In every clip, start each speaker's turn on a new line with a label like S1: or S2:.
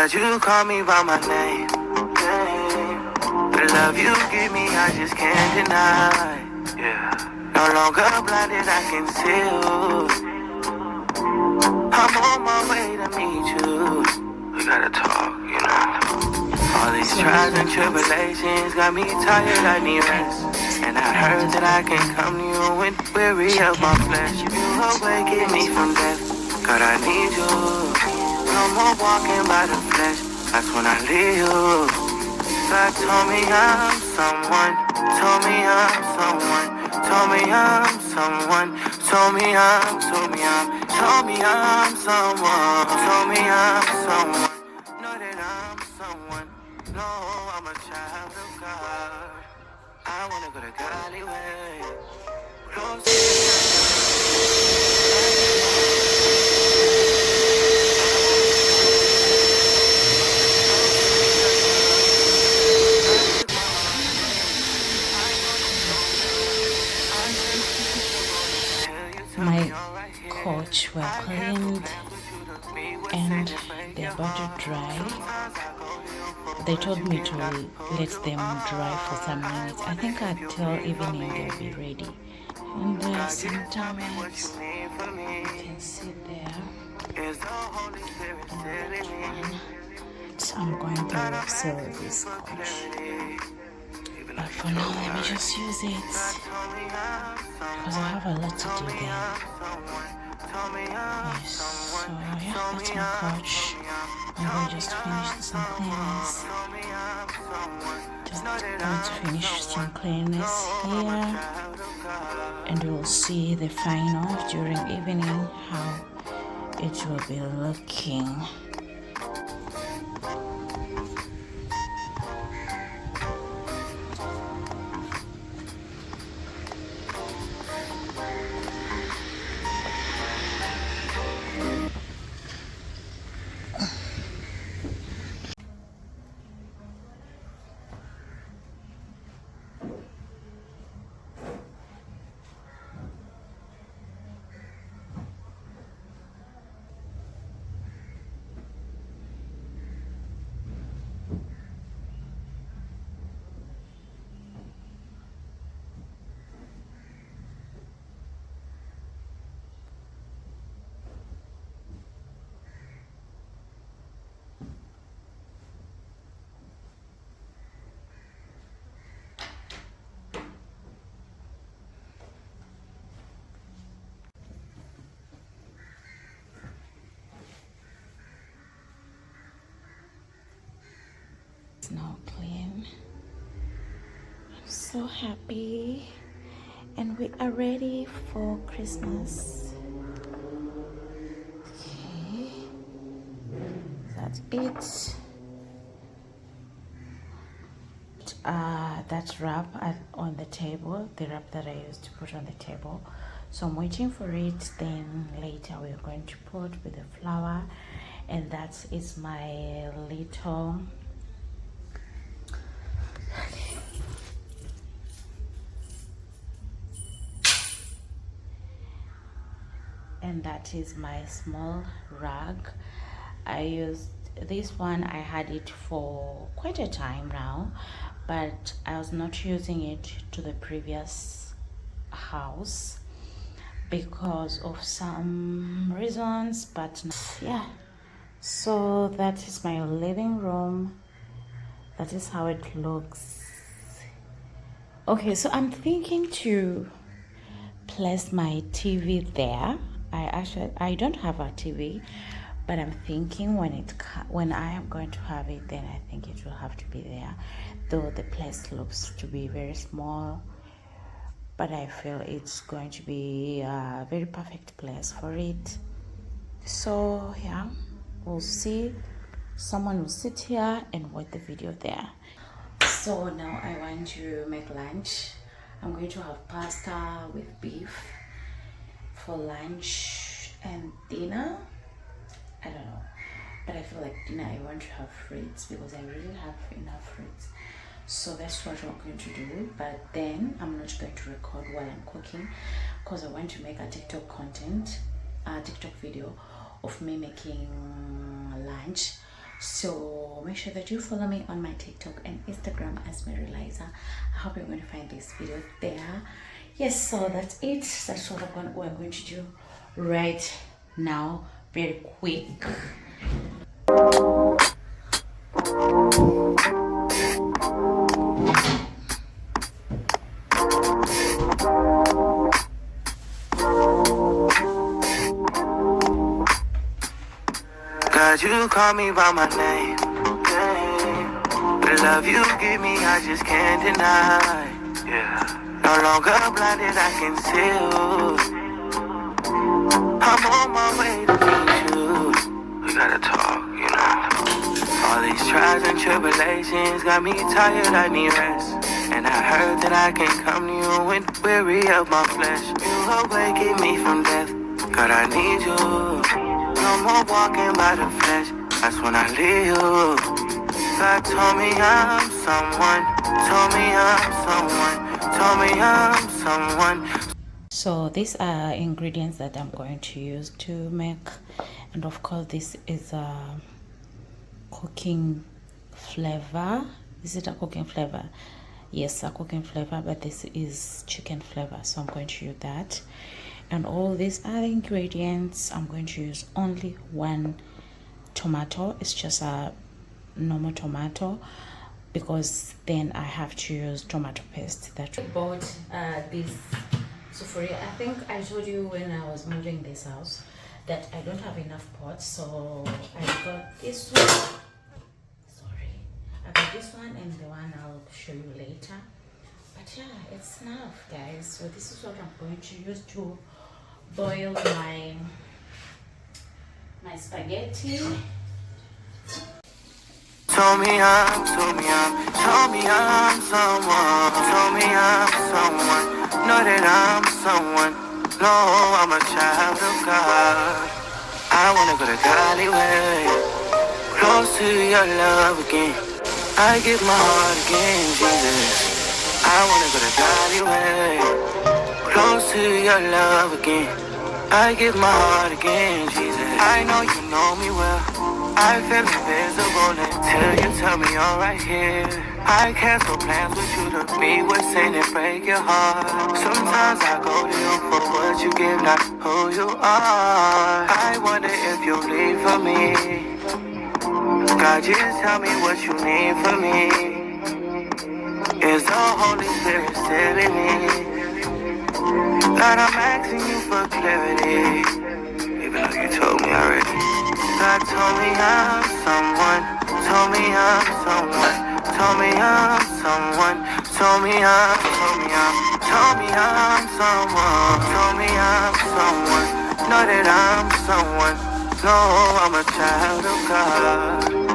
S1: But you call me by my name. The love you give me, I just can't deny. Yeah. No longer blinded, I can see you. I'm on my way to meet you. We gotta talk, you know. All these trials and tribulations got me tired, I need rest. And I heard that I can come to you when weary of my flesh. You awaken me from death, God, I need you. No more walking by the flesh, that's when I leave you. God told me I'm someone, told me I'm someone, told me I'm someone, told me I'm someone, told me I'm someone, know that I'm someone, no, I'm a child of God. I wanna go to Godly way, close to
S2: My coach were cleaned and they're about to dry. They told me to let them dry for some minutes. I think until evening they'll be ready. And there are some towels. You can see there. And that one. So I'm going to sell this coach. But for now, let me just use it because I have a lot to do there. Yes, so yeah, that's my couch. I'm going to just finish some cleanliness. Just going to finish some cleanliness here, and we'll see the final during evening how it will be looking. It's now clean. I'm so happy, and we are ready for Christmas. Okay, that's it. That wrap on the table, the wrap that I used to put on the table. So I'm waiting for it. Then later we're going to put with the flower, and that is my little. And that is my small rug. I used this one. I had it for quite a time now, but I was not using it to the previous house because of some reasons, but yeah. So that is my living room. That is how it looks. Okay, so I'm thinking to place my TV there. I don't have a TV, but I'm thinking when I am going to have it, then I think it will have to be there. Though the place looks to be very small, but I feel it's going to be a very perfect place for it. So yeah, we'll see. Someone will sit here and watch the video there. So now I want to make lunch. I'm going to have pasta with beef for lunch, and dinner, I don't know, but I feel like dinner I want to have fruits because I really have enough fruits. So that's what I'm going to do, but then I'm not going to record while I'm cooking because I want to make a TikTok video of me making lunch. So make sure that you follow me on my TikTok and Instagram as Mary Liza. I hope you're going to find this video there. Yes, so that's it. That's what we're going to do right now, very quick.
S1: God, you call me by my name. The love you give me, I just can't deny. Yeah. No longer blinded, I can see you. I'm on my way to meet you. We gotta talk, you know. All these trials and tribulations got me tired, I need rest. And I heard that I can come to you when weary of my flesh. You awaken me from death. God, I need you. No more walking by the flesh. That's when I leave you. God told me I'm someone. Told me I'm someone. Told me I'm someone.
S2: So these are ingredients that I'm going to use to make, and of course this is a cooking flavor. Is it a cooking flavor? Yes, a cooking flavor, but this is chicken flavor, so I'm going to use that. And all these other ingredients, I'm going to use only one tomato. It's just a normal tomato, because then I have to use tomato paste that I bought this. So for it, I think I told you when I was moving this house that I don't have enough pots, so I got this one. Sorry, I got this one, and the one I'll show you later. But yeah, it's enough, guys. So this is what I'm going to use to boil my spaghetti.
S1: Told me I'm someone. Told me I'm someone. Know that I'm someone. No, I'm a child of God. I wanna go to Godly way. Close to your love again. I give my heart again, Jesus. I wanna go to Godly way. Close to your love again. I give my heart again, Jesus. I know you know me well. I feel invisible until you tell me you're right here. I cancel plans with you to be with sin and break your heart. Sometimes I go to you for what you give, not who you are. I wonder if you'll leave for me. God, just tell me what you need from me. Is the Holy Spirit still in me? God, I'm asking you for clarity, even though you told me already. God told me I'm someone. Told me I'm someone. Told me I'm someone. Told me I'm. Told me I'm someone. Told me I'm someone. Know that I'm someone. No, I'm a child of God.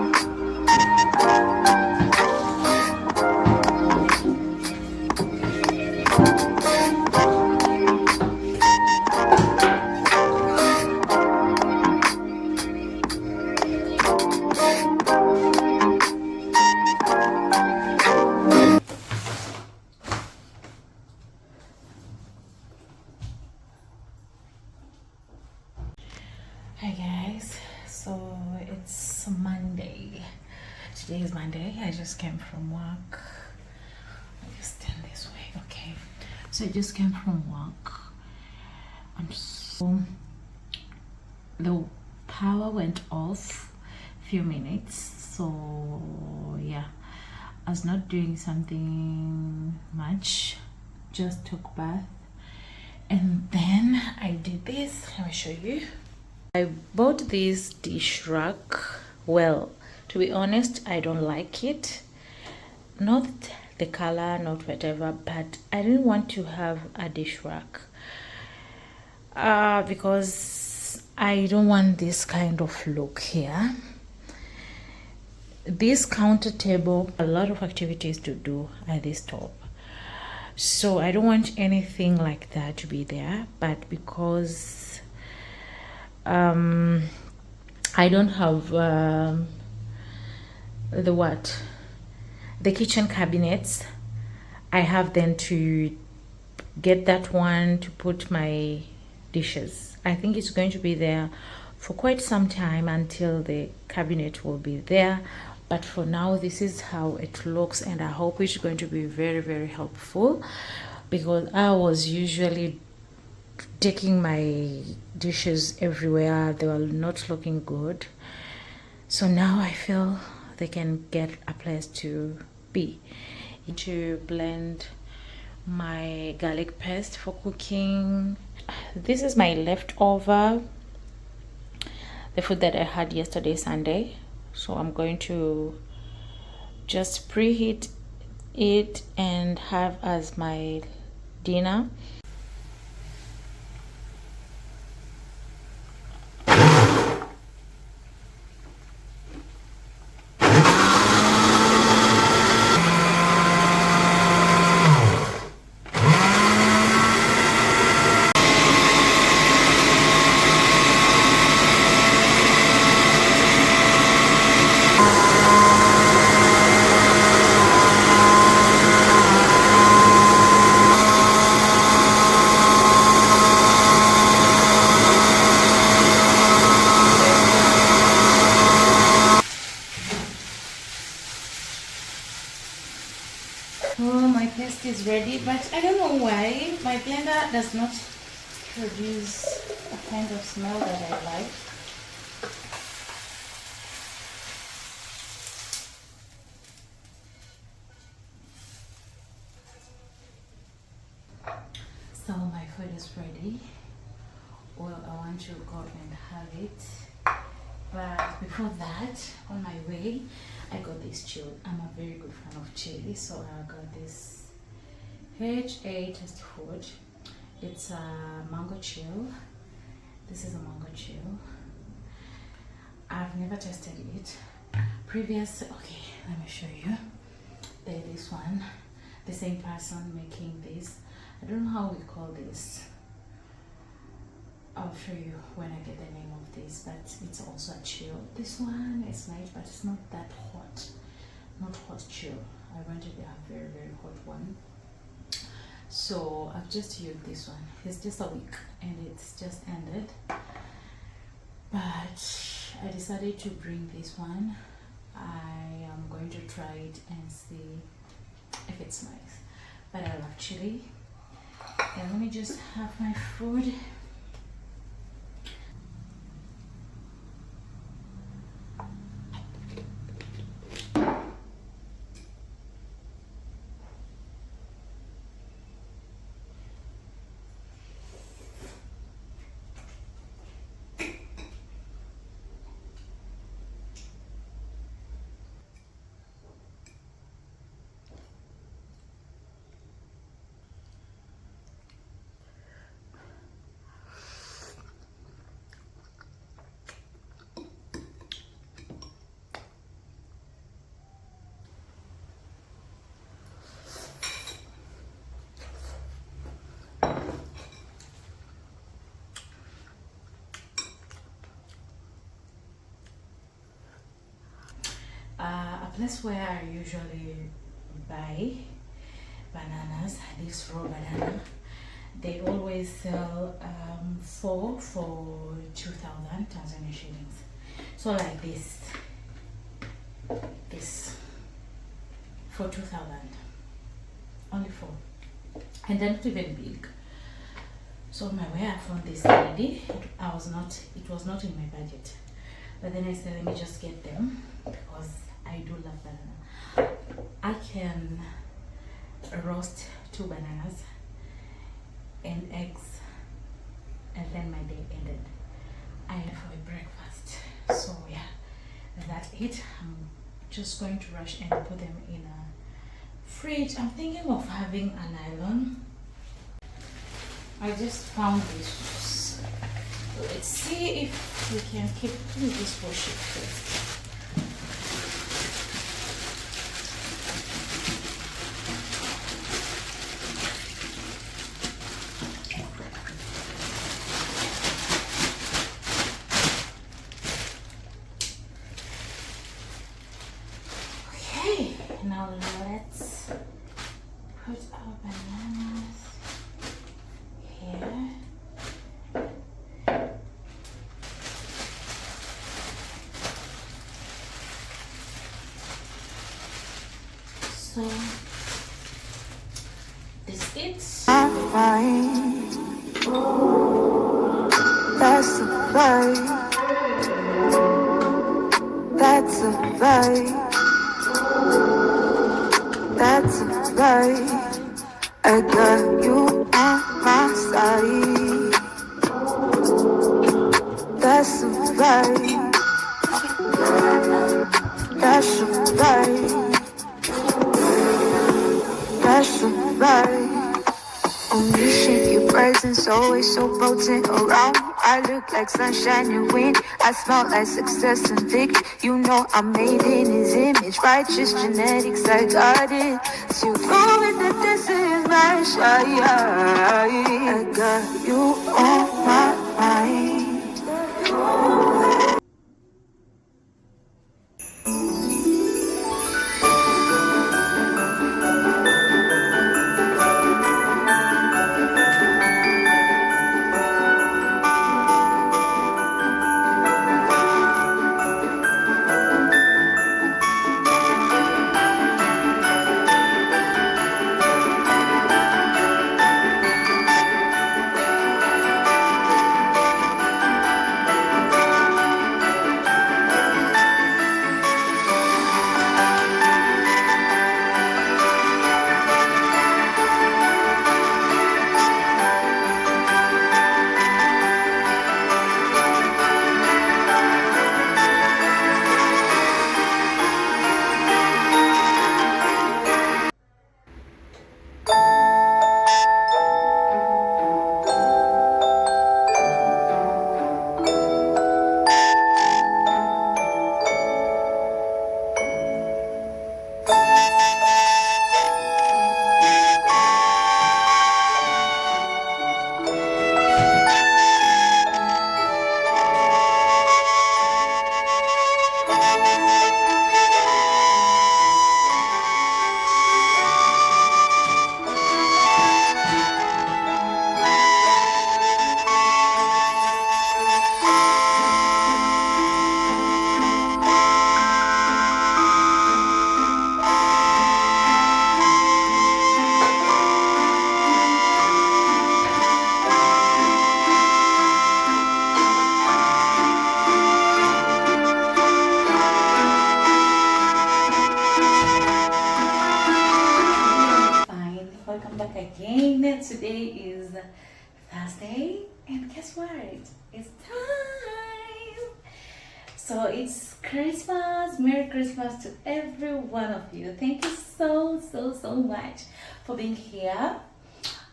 S2: Hi guys, so it's Monday. Today is Monday. I just came from work. I just stand this way, okay? So I just came from work, and so the power went off a few minutes. So yeah, I was not doing something much. Just took bath, and then I did this. Let me show you. I bought this dish rack. Well, to be honest, I don't like it. Not the color, not whatever, but I didn't want to have a dish rack because I don't want this kind of look here. This counter table, a lot of activities to do at this top. So I don't want anything like that to be there, but because I don't have the kitchen cabinets, I have then to get that one to put my dishes. I think it's going to be there for quite some time until the cabinet will be there. But for now, this is how it looks, and I hope it's going to be very, very helpful, because I was usually taking my dishes everywhere. They were not looking good. So now I feel they can get a place to be. To blend my garlic paste for cooking. This is my leftover, the food that I had yesterday Sunday. So I'm going to just preheat it and have as my dinner. Oh, my paste is ready, but I don't know why my blender does not produce a kind of smell that I like. So my food is ready. Well, I want to go and have it. But before that, on my way, I got this chili. I'm a very good fan of chili, so I got this HA test food. It's a mango chill. This is a mango chill. I've never tested it. Okay, let me show you. This one, the same person making this. I don't know how we call this. I'll show you when I get the name of this, but it's also a chill. This one is nice, but it's not that hot. Not hot chill. I wanted a very, very hot one. So I've just used this one. It's just a week and it's just ended. But I decided to bring this one. I am going to try it and see if it's nice. But I love chili. And let me just have my food. A place where I usually buy bananas, this raw banana, they always sell 4 for 2,000 Tanzania shillings. So like this for 2,000, only 4, and they're not even big. So on my way I found this lady. It was not in my budget, but then I said let me just get them because I do love banana. I can roast 2 bananas and eggs, and then my day ended. I had for a breakfast. So yeah, that's it. I'm just going to rush and put them in a fridge. I'm thinking of having a nylon. I just found this. Let's see if we can keep. Let me just wash it first. Now let's put our bananas here. So this is
S1: that's a vibe. That's a vibe. That's a vibe. I got you on my side. That's a vibe. That's a vibe. That's a vibe. On me, shake your presence, always so potent around me. I look like sunshine and wind. I smell like success and victory. You know I'm made in his image. Righteous genetics, I got it. So go with that, this is my shot. I got you on my mind.
S2: fine. Welcome back again. Today is Thursday, and guess what? It's time. So it's Christmas. Merry Christmas to every one of you. Thank you so much for being here.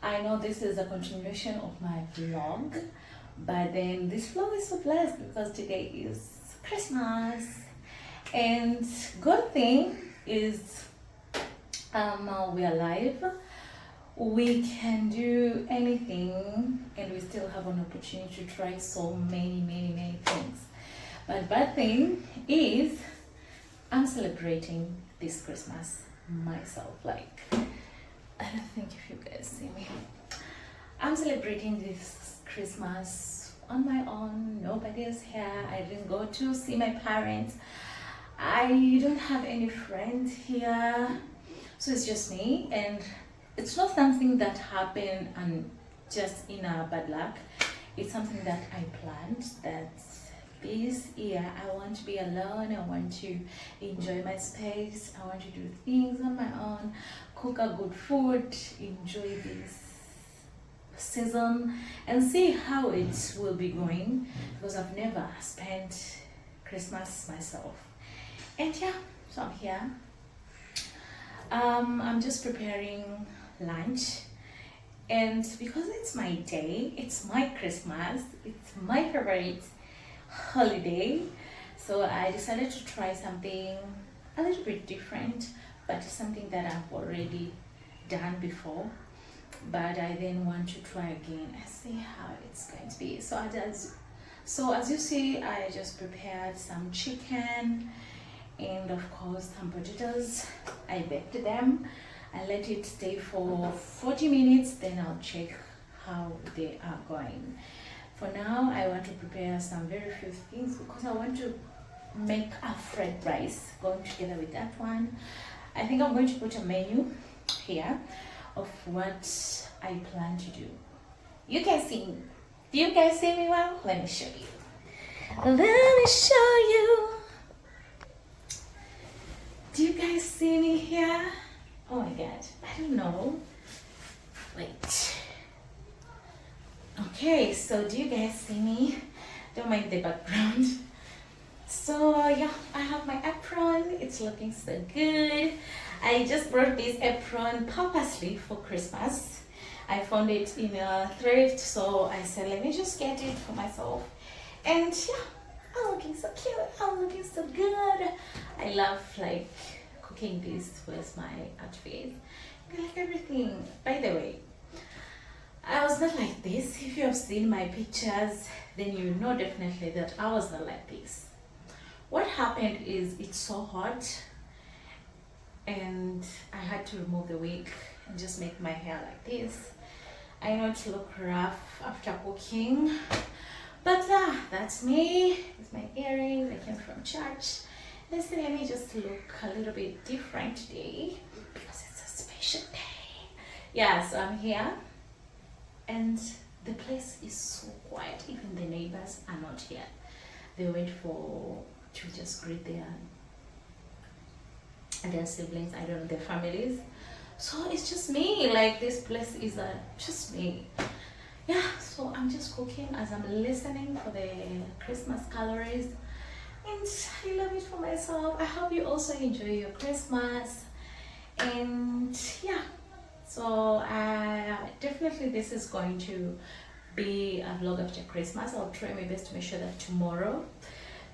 S2: I know this is a continuation of my vlog, but then this vlog is so blessed because today is Christmas. And good thing is we are live. We can do anything and we still have an opportunity to try so many things. But bad thing is I'm celebrating this Christmas myself. Like, I don't think if you guys see me. I'm celebrating this Christmas on my own. Nobody is here. I didn't go to see my parents. I don't have any friends here. So it's just me, and it's not something that happened and just in a bad luck. It's something that I planned, that this year I want to be alone. I want to enjoy my space. I want to do things on my own, cook a good food, enjoy this season and see how it will be going, because I've never spent Christmas myself. And yeah, so I'm here. I'm just preparing lunch, and because it's my day, it's my Christmas, it's my favorite holiday, so I decided to try something a little bit different, but something that I've already done before, but I then want to try again and see how it's going to be. So as you see, I just prepared some chicken and of course some potatoes. I baked them. I let it stay for 40 minutes, then I'll check how they are going. For now, I want to prepare some very few things because I want to make a fried rice going together with that one. I think I'm going to put a menu here of what I plan to do. You can see me. Do you guys see me well? Let me show you. Let me show you. Do you guys see me here? Oh my god, I don't know. Wait. Okay, so do you guys see me? Don't mind the background. So yeah, I have my apron. It's looking so good. I just brought this apron purposely for Christmas. I found it in a thrift, so I said let me just get it for myself. And yeah, I'm looking so cute. I'm looking so good. I love like cooking this with my outfit. I like everything. By the way, I was not like this. If you have seen my pictures, then you know definitely that I was not like this. What happened is it's so hot and I had to remove the wig and just make my hair like this. I know it look rough after cooking, but that's me with my earrings. I came from church. Let's say let me just look a little bit different today because it's a special day. Yeah, so I'm here and the place is so quiet. Even the neighbors are not here. They went to just greet their siblings, I don't know, their families. So it's just me, like this place is just me. Yeah, so I'm just cooking as I'm listening for the Christmas calories, and I love it for myself. I hope you also enjoy your Christmas. And yeah, so definitely this is going to be a vlog after Christmas. I'll try my best to make sure that tomorrow,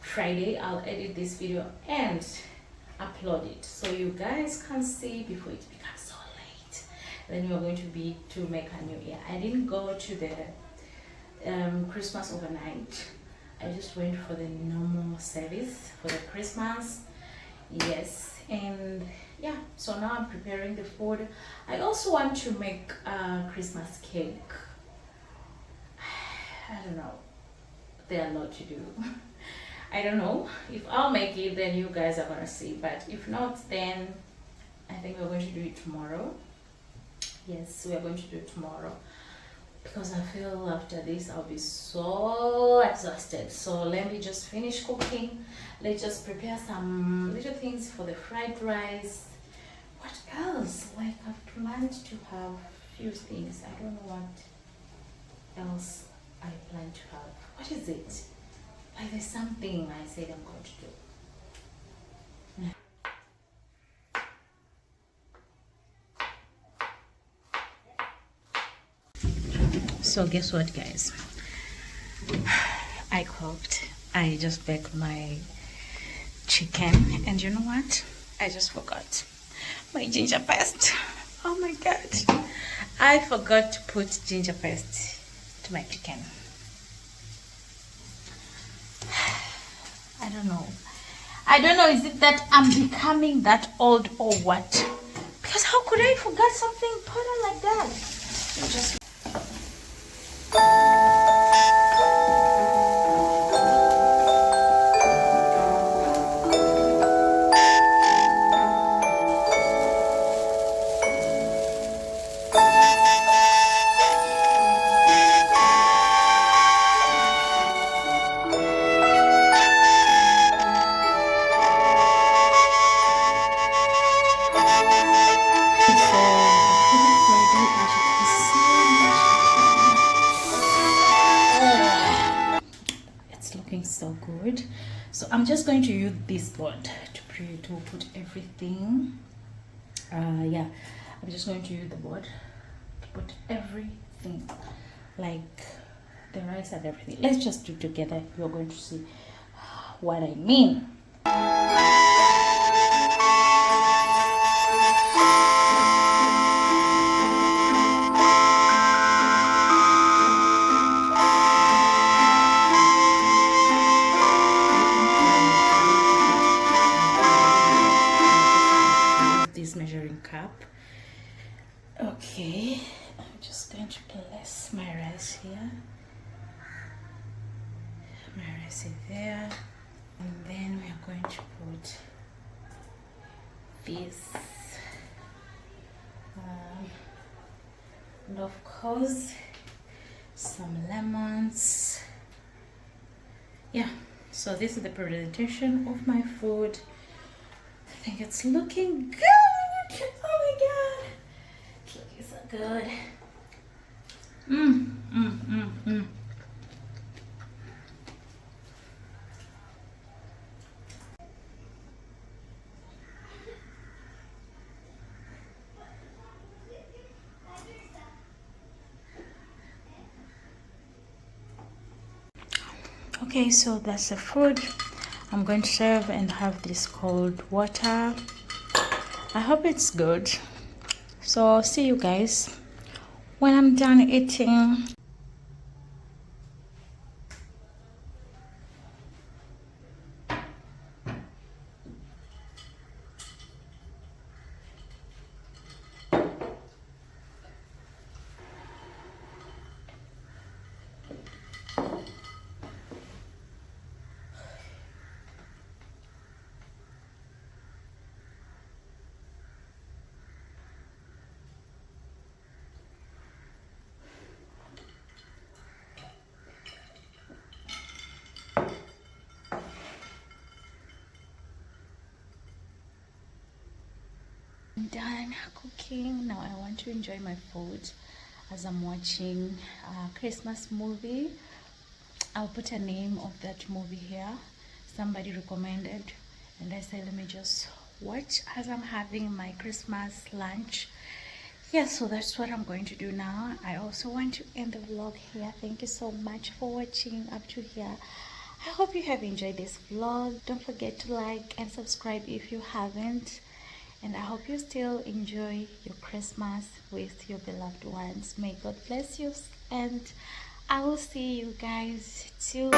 S2: Friday, I'll edit this video and upload it so you guys can see before it becomes so late. Then you're going to make a new year. I didn't go to the Christmas overnight. I just went for the normal service for the Christmas. Yes, and yeah, so now I'm preparing the food. I also want to make a Christmas cake. I don't know, there are a lot to do. I don't know if I'll make it, then you guys are gonna see, but if not, then I think we're going to do it tomorrow. Yes, we are going to do it tomorrow because I feel after this I'll be so exhausted. So let me just finish cooking. Let's just prepare some little things for the fried rice. What else? Like I've planned to have few things. I don't know what else I plan to have. What is it? Like there's something I said I'm going to do. So guess what, guys? I cooked. I just baked my chicken, and you know what? I just forgot my ginger paste. Oh my god! I forgot to put ginger paste to my chicken. I don't know. I don't know. Is it that I'm becoming that old or what? Because how could I forget something important like that? Just so good. So I'm just going to use this board to put everything. Yeah, I'm just going to use the board to put everything, like the rice and everything. Let's just do together. You're going to see what I mean. Measuring cup. Okay, I'm just going to place my rice here. My rice is there, and then we are going to put this. And of course, some lemons. Yeah, so this is the presentation of my food. I think it's looking good. Oh my god, it's looking so good. Okay, so that's the food. I'm going to serve and have this cold water. I hope it's good. So see you guys when I'm done eating. I'm done cooking. Now I want to enjoy my food as I'm watching a Christmas movie. I'll put a name of that movie here. Somebody recommended, and I said let me just watch as I'm having my Christmas lunch. Yeah, so that's what I'm going to do now. I also want to end the vlog here. Thank you so much for watching up to here. I hope you have enjoyed this vlog. Don't forget to like and subscribe if you haven't. And I hope you still enjoy your Christmas with your beloved ones. May God bless you, and I will see you guys till